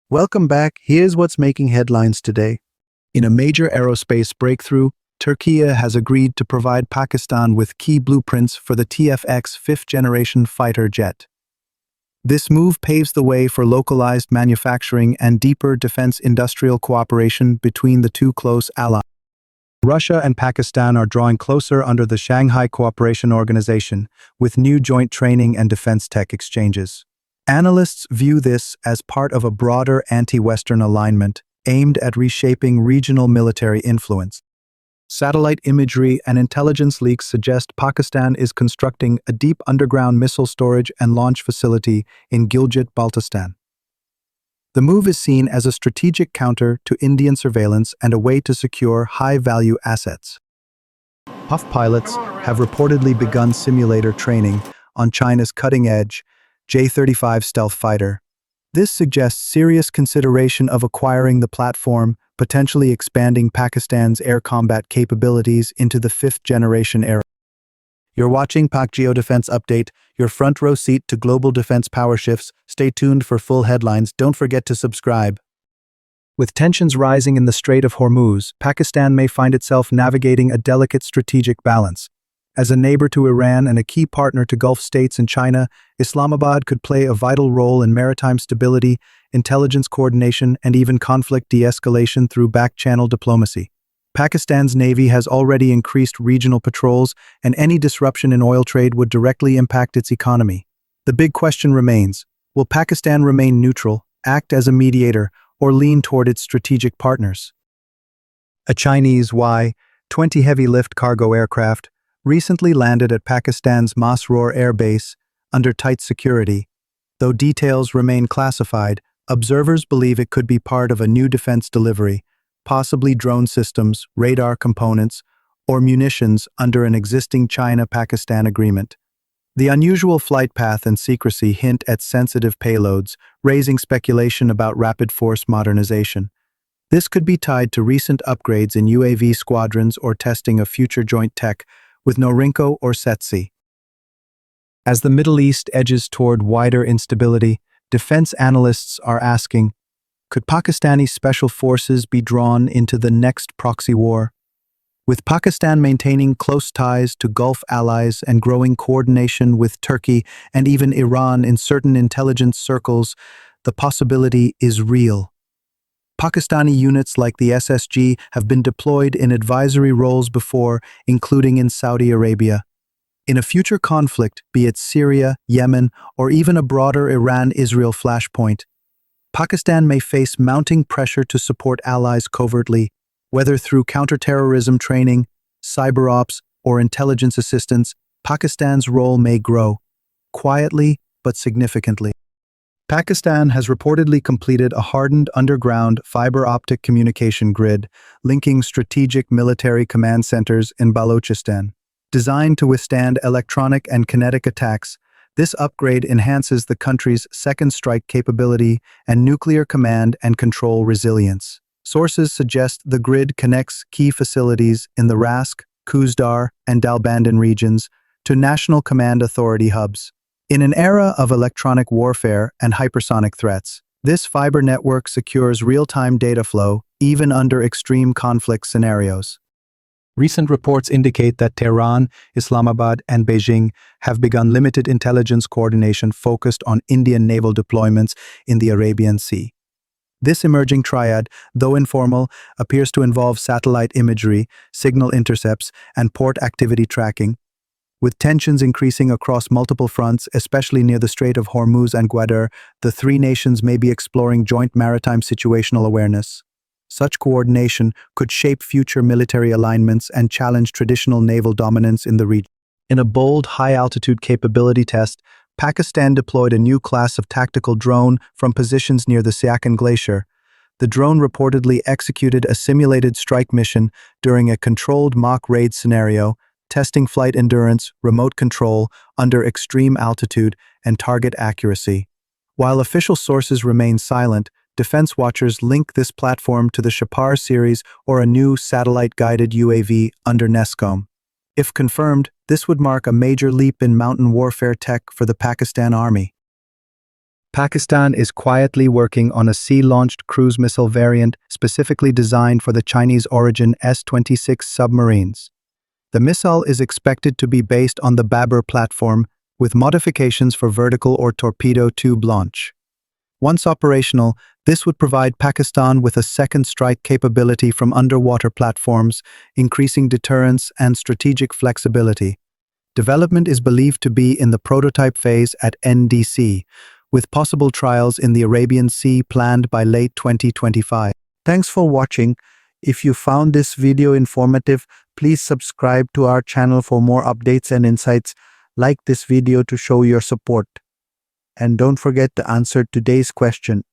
Welcome back. Here's what's making headlines today. In a major aerospace breakthrough, Turkey has agreed to provide Pakistan with key blueprints for the TFX fifth-generation fighter jet. This move paves the way for localized manufacturing and deeper defense industrial cooperation between the two close allies. Russia and Pakistan are drawing closer under the Shanghai Cooperation Organization, with new joint training and defense tech exchanges. Analysts view this as part of a broader anti-Western alignment aimed at reshaping regional military influence. Satellite imagery and intelligence leaks suggest Pakistan is constructing a deep underground missile storage and launch facility in Gilgit, Baltistan. The move is seen as a strategic counter to Indian surveillance and a way to secure high-value assets. PUF pilots have reportedly begun simulator training on China's cutting-edge J-35 stealth fighter. This suggests serious consideration of acquiring the platform, potentially expanding Pakistan's air combat capabilities into the fifth-generation era. You're watching Pakistangeo Defence Update, your front row seat to global defense power shifts. Stay tuned for full headlines. Don't forget to subscribe. With tensions rising in the Strait of Hormuz, Pakistan may find itself navigating a delicate strategic balance. As a neighbor to Iran and a key partner to Gulf states and China, Islamabad could play a vital role in maritime stability, intelligence coordination, and even conflict de-escalation through back-channel diplomacy. Pakistan's Navy has already increased regional patrols, and any disruption in oil trade would directly impact its economy. The big question remains, will Pakistan remain neutral, act as a mediator, or lean toward its strategic partners? A Chinese Y-20 heavy-lift cargo aircraft recently landed at Pakistan's Masroor air base under tight security. Though details remain classified, observers believe it could be part of a new defense delivery, possibly drone systems, radar components, or munitions under an existing China-Pakistan agreement. The unusual flight path and secrecy hint at sensitive payloads, raising speculation about rapid force modernization. This could be tied to recent upgrades in UAV squadrons or testing of future joint tech with Norinco or SETC. As the Middle East edges toward wider instability, defense analysts are asking, could Pakistani special forces be drawn into the next proxy war? With Pakistan maintaining close ties to Gulf allies and growing coordination with Turkey and even Iran in certain intelligence circles, the possibility is real. Pakistani units like the SSG have been deployed in advisory roles before, including in Saudi Arabia. In a future conflict, be it Syria, Yemen, or even a broader Iran-Israel flashpoint, Pakistan may face mounting pressure to support allies covertly, whether through counterterrorism training, cyber ops, or intelligence assistance. Pakistan's role may grow, quietly but significantly. Pakistan has reportedly completed a hardened underground fiber optic communication grid linking strategic military command centers in Balochistan. Designed to withstand electronic and kinetic attacks, this upgrade enhances the country's second strike capability and nuclear command and control resilience. Sources suggest the grid connects key facilities in the Rask, Kuzdar, and Dalbandan regions to National Command Authority hubs. In an era of electronic warfare and hypersonic threats, this fiber network secures real-time data flow even under extreme conflict scenarios. Recent reports indicate that Tehran, Islamabad, and Beijing have begun limited intelligence coordination focused on Indian naval deployments in the Arabian Sea. This emerging triad, though informal, appears to involve satellite imagery, signal intercepts, and port activity tracking. With tensions increasing across multiple fronts, especially near the Strait of Hormuz and Gwadar, the three nations may be exploring joint maritime situational awareness. Such coordination could shape future military alignments and challenge traditional naval dominance in the region. In a bold, high-altitude capability test, Pakistan deployed a new class of tactical drone from positions near the Siachen Glacier. The drone reportedly executed a simulated strike mission during a controlled mock raid scenario, testing flight endurance, remote control, under extreme altitude, and target accuracy. While official sources remain silent, defense watchers link this platform to the Shapar series or a new satellite-guided UAV under NESCOM. If confirmed, this would mark a major leap in mountain warfare tech for the Pakistan Army. Pakistan is quietly working on a sea-launched cruise missile variant specifically designed for the Chinese-origin S-26 submarines. The missile is expected to be based on the Babur platform, with modifications for vertical or torpedo tube launch. Once operational, this would provide Pakistan with a second strike capability from underwater platforms, increasing deterrence and strategic flexibility. Development is believed to be in the prototype phase at NDC, with possible trials in the Arabian Sea planned by late 2025. Thanks for watching. If you found this video informative, please subscribe to our channel for more updates and insights. Like this video to show your support. And don't forget to answer today's question.